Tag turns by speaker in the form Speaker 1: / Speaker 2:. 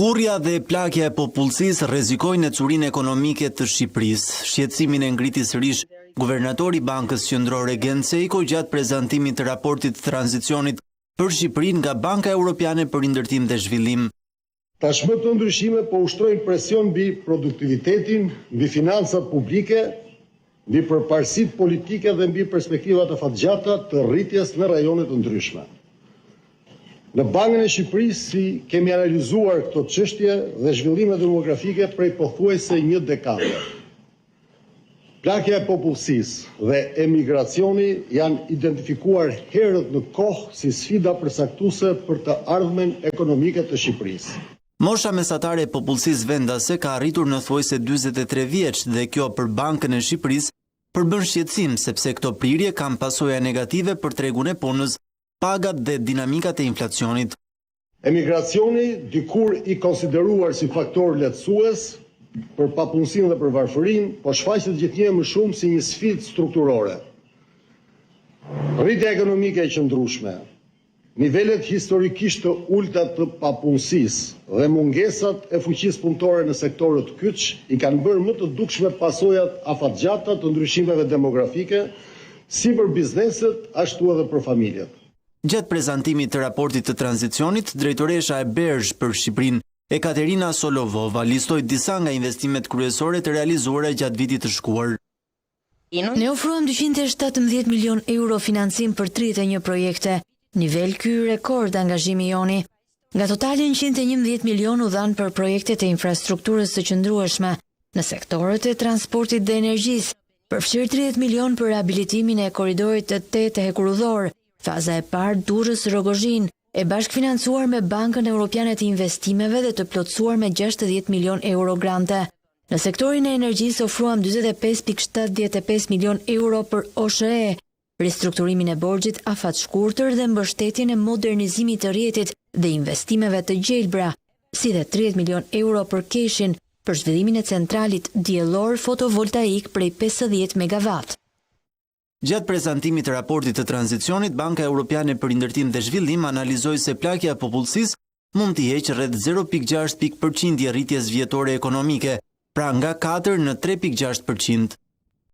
Speaker 1: Kurrja dhe plagja e popullsisë rrezikojnë ecurinë ekonomike të Shqipërisë. Shqetësimin e ngriti sërish guvernatori i Bankës Qendrore Genceiko gjatë prezantimit të raportit të tranzicionit për Shqipërinë nga Banka Europiane për Rindërtim dhe Zhvillim.
Speaker 2: Tashmë të ndryshime po ushtrojnë presion mbi produktivitetin, mbi financat publike, mbi përparësitë politike dhe mbi perspektivat e fatgjata të rritjes në rajone të ndryshme. Në Bankën e Shqipërisë si kemi analizuar këto çështje dhe zhvillimet demografike prej pothuajse një dekade. Plagja e popullsisë dhe emigracioni janë identifikuar herët në kohë si sfida përcaktuese për të ardhmen ekonomike të Shqipërisë.
Speaker 1: Mosha mesatare e popullsisë vendase ka arritur në thuajse 43 vjeç dhe kjo për Bankën e Shqipërisë përbën shqetësim sepse këto prirje kanë pasoja negative për tregun e punës, pagat dhe dinamikat e inflacionit.
Speaker 2: Emigracioni, dikur i konsideruar si faktor lehtësues për papunësinë dhe për varfërinë, po shfaqet gjithnjë më shumë si një sfidë strukturore. Rritja ekonomike e qëndrueshme, nivelet historikisht të ulta të papunësisë dhe mungesat e fuqisë punëtore në sektorët kyç i kanë bërë më të dukshme pasojat afatgjata të ndryshimeve demografike, si për bizneset, ashtu edhe për familjet.
Speaker 1: Gjatë prezantimit të raportit të tranzicionit, drejtoresha e Bergh për Shqipërinë, Ekaterina Solovova, listoi disa nga investimet kryesore të realizuara gjatë vitit të shkuar.
Speaker 3: Ne ofruam 217 milion euro financim për 31 projekte, nivel ky rekord angazhimi joni. Nga totali 111 milion u dhanë për projektet e infrastrukturës së qëndrueshme në sektorët e transportit dhe energjisë, përfshirë 30 milion për rehabilitimin e korridorit të 8 hekurudhor. Faza e parë Durrës-Rogozhin e bashkëfinancuar me Bankën Europiane të Investimeve dhe të plotësuar me 60 milion euro grante. Në sektorin e energjisë ofruam 45.75 milion euro për OSHE, ristrukturimin e borxhit afat shkurtër dhe mbështetjen e modernizimit të rrjetit dhe investimeve të gjelbra, si dhe 30 milion euro për Keshin për zhvillimin e centralit diellor fotovoltaik prej 50 megawatt.
Speaker 1: Gjatë prezantimit të raportit të tranzicionit, Banka Europiane për Rindërtim dhe Zhvillim analizoi se plagja e popullsisë mund t'i heqë rreth 0.6% rritjes vjetore ekonomike, pra nga 4 në 3.6%.